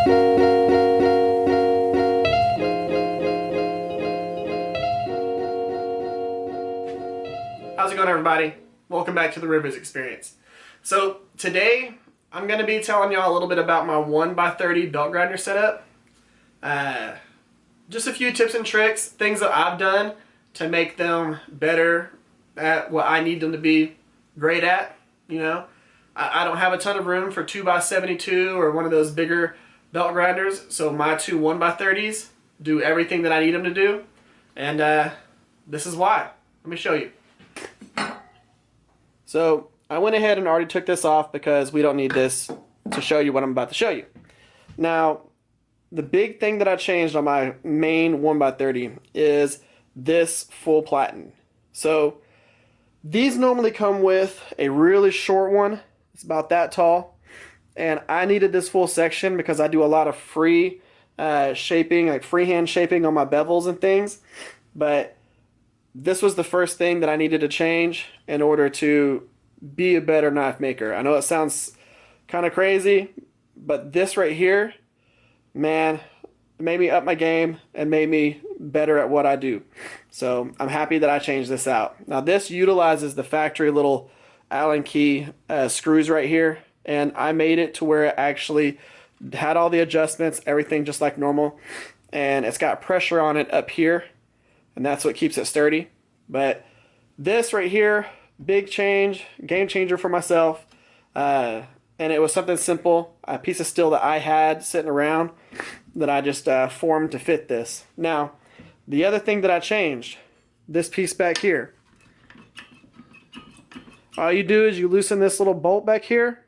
How's it going, everybody? Welcome back to the Rivers Experience. So today I'm going to be telling y'all a little bit about my 1x30 belt grinder setup. Just a few tips and tricks, things that I've done to make them better at what I need them to be great at. You know, I don't have a ton of room for 2x72 or one of those bigger belt grinders, so my two 1x30s do everything that I need them to do, and this is why. Let me show you. So I went ahead and already took this off because we don't need this to show you what I'm about to show you. Now, the big thing that I changed on my main 1x30 is this full platen. So these normally come with a really short one. It's about that tall. And I needed this full section because I do a lot of free shaping, like freehand shaping on my bevels and things. But this was the first thing that I needed to change in order to be a better knife maker. I know it sounds kind of crazy, but this right here, man, it made me up my game and made me better at what I do. So I'm happy that I changed this out. Now this utilizes the factory little Allen key screws right here, and I made it to where it actually had all the adjustments, everything just like normal, and it's got pressure on it up here, and that's what keeps it sturdy. But this right here, big change, game changer for myself, and it was something simple, a piece of steel that I had sitting around that I just formed to fit this. Now, the other thing that I changed, this piece back here. All you do is you loosen this little bolt back here.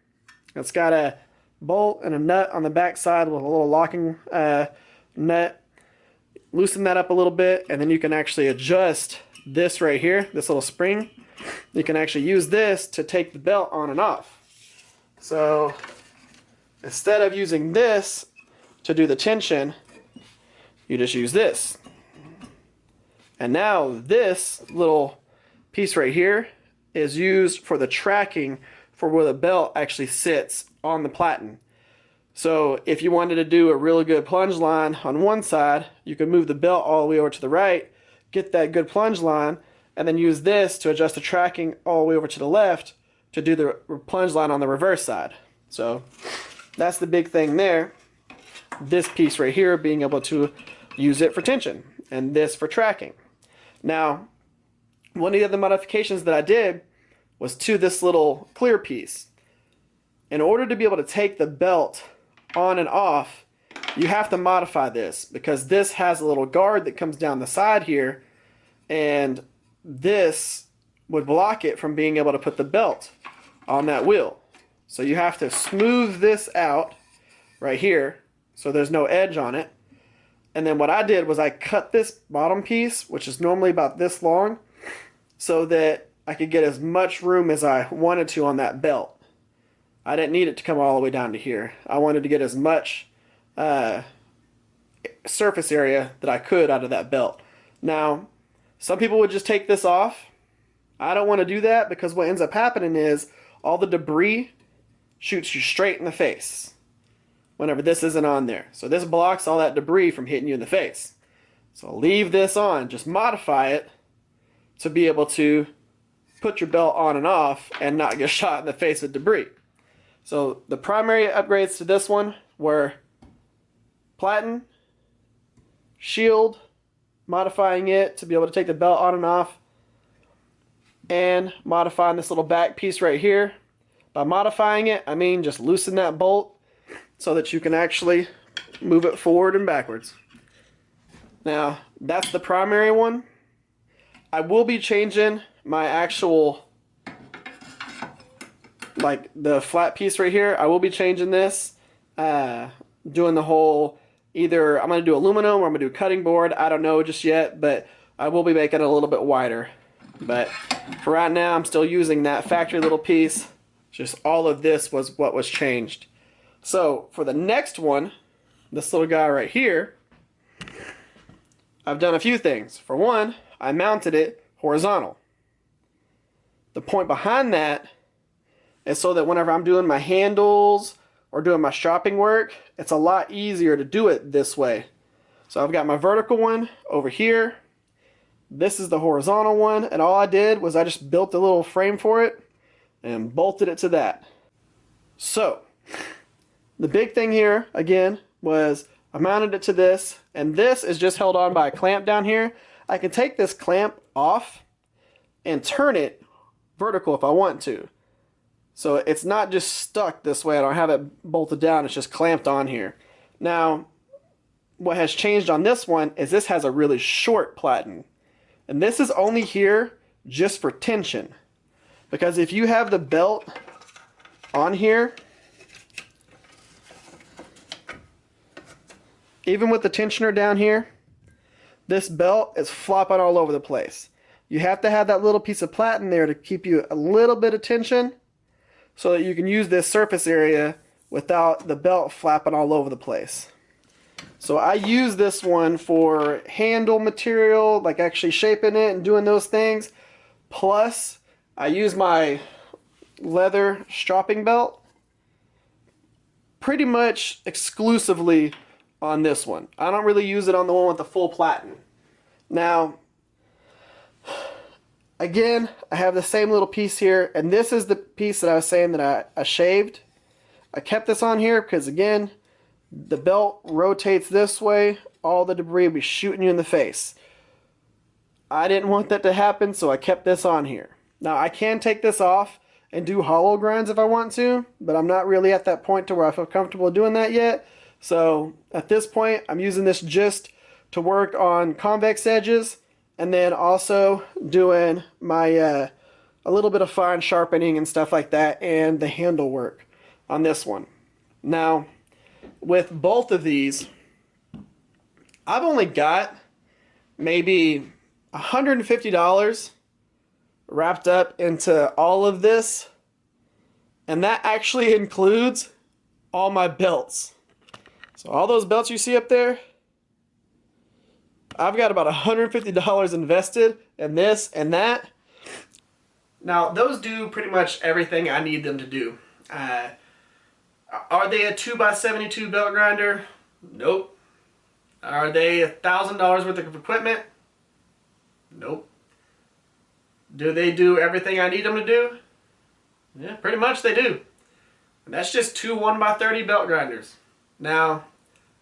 It's got a bolt and a nut on the back side with a little locking nut. Loosen that up a little bit, and then you can actually adjust this right here, this little spring. You can actually use this to take the belt on and off. So instead of using this to do the tension, you just use this. And now this little piece right here is used for the tracking for where the belt actually sits on the platen. So if you wanted to do a really good plunge line on one side, you could move the belt all the way over to the right, get that good plunge line, and then use this to adjust the tracking all the way over to the left to do the plunge line on the reverse side. So that's the big thing there. This piece right here, being able to use it for tension, and this for tracking. Now, one of the other modifications that I did was to this little clear piece. In order to be able to take the belt on and off, you have to modify this, because this has a little guard that comes down the side here, and this would block it from being able to put the belt on that wheel. So you have to smooth this out right here so there's no edge on it. And then what I did was I cut this bottom piece, which is normally about this long, so that I could get as much room as I wanted to on that belt. I didn't need it to come all the way down to here. I wanted to get as much surface area that I could out of that belt. Now, some people would just take this off. I don't want to do that, because what ends up happening is all the debris shoots you straight in the face whenever this isn't on there. So this blocks all that debris from hitting you in the face. So leave this on. Just modify it to be able to put your belt on and off and not get shot in the face with debris. So the primary upgrades to this one were platen, shield, modifying it to be able to take the belt on and off, and modifying this little back piece right here. By modifying it, I mean just loosen that bolt so that you can actually move it forward and backwards. Now, that's the primary one. I will be changing my actual, like the flat piece right here. I will be changing this, doing the whole, either I'm going to do aluminum or I'm going to do cutting board. I don't know just yet, but I will be making it a little bit wider. But for right now, I'm still using that factory little piece. Just all of this was what was changed. So for the next one, this little guy right here, I've done a few things. For one, I mounted it horizontal. The point behind that is so that whenever I'm doing my handles or doing my shopping work, it's a lot easier to do it this way. So I've got my vertical one over here. This is the horizontal one, and all I did was I just built a little frame for it and bolted it to that. So the big thing here, again, was I mounted it to this, and this is just held on by a clamp down here. I can take this clamp off and turn it vertical if I want to. So it's not just stuck this way. I don't have it bolted down. It's just clamped on here. Now, what has changed on this one is this has a really short platen. And this is only here just for tension. Because if you have the belt on here, even with the tensioner down here, this belt is flopping all over the place. You have to have that little piece of platen there to keep you a little bit of tension so that you can use this surface area without the belt flapping all over the place. So I use this one for handle material, like actually shaping it and doing those things. Plus, I use my leather strapping belt pretty much exclusively on this one. I don't really use it on the one with the full platen. Now, again, I have the same little piece here, and this is the piece that I was saying that I shaved. I kept this on here because, again, the belt rotates this way, all the debris will be shooting you in the face. I didn't want that to happen, so I kept this on here. Now, I can take this off and do hollow grinds if I want to, but I'm not really at that point to where I feel comfortable doing that yet. So, at this point, I'm using this just to work on convex edges, and then also doing my a little bit of fine sharpening and stuff like that, and the handle work on this one. Now, with both of these, I've only got maybe $150 wrapped up into all of this, and that actually includes all my belts. So all those belts you see up there, I've got about $150 invested in this and that. Now, those do pretty much everything I need them to do. Are they a 2x72 belt grinder? Nope. Are they $1,000 worth of equipment? Nope. Do they do everything I need them to do? Yeah, pretty much they do. And that's just two 1x30 belt grinders. Now,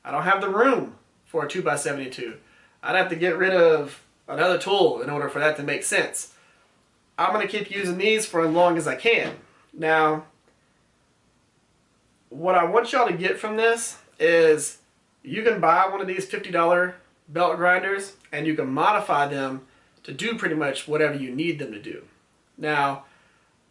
I don't have the room for a 2x72. I'd have to get rid of another tool in order for that to make sense. I'm going to keep using these for as long as I can. Now, what I want y'all to get from this is you can buy one of these $50 belt grinders and you can modify them to do pretty much whatever you need them to do. Now,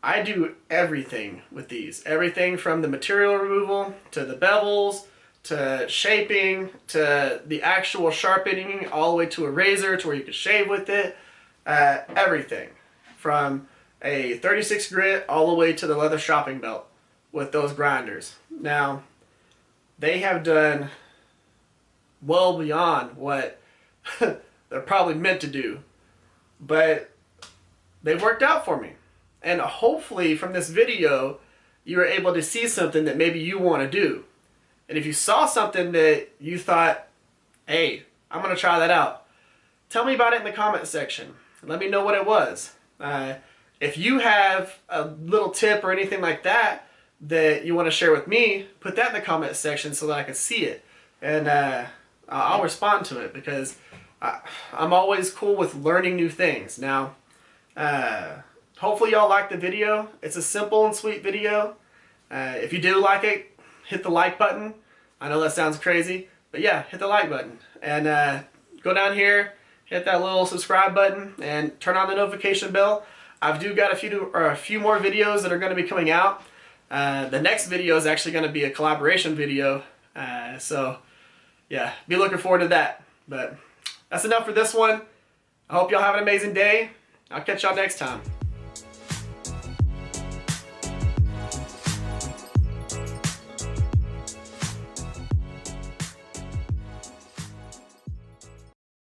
I do everything with these. Everything from the material removal to the bevels to shaping to the actual sharpening, all the way to a razor to where you can shave with it. Everything from a 36 grit all the way to the leather shopping belt with those grinders. Now, they have done well beyond what they're probably meant to do, but they worked out for me. And hopefully from this video, you were able to see something that maybe you want to do. And if you saw something that you thought, hey, I'm going to try that out, tell me about it in the comment section. Let me know what it was. If you have a little tip or anything like that that you want to share with me, put that in the comment section so that I can see it. And I'll respond to it, because I'm always cool with learning new things. Now, hopefully y'all like the video. It's a simple and sweet video. If you do like it, hit the like button. I know that sounds crazy, but yeah, hit the like button. And go down here, hit that little subscribe button, and turn on the notification bell. I've got a few more videos that are going to be coming out. The next video is actually going to be a collaboration video. So yeah, be looking forward to that. But that's enough for this one. I hope y'all have an amazing day. I'll catch y'all next time.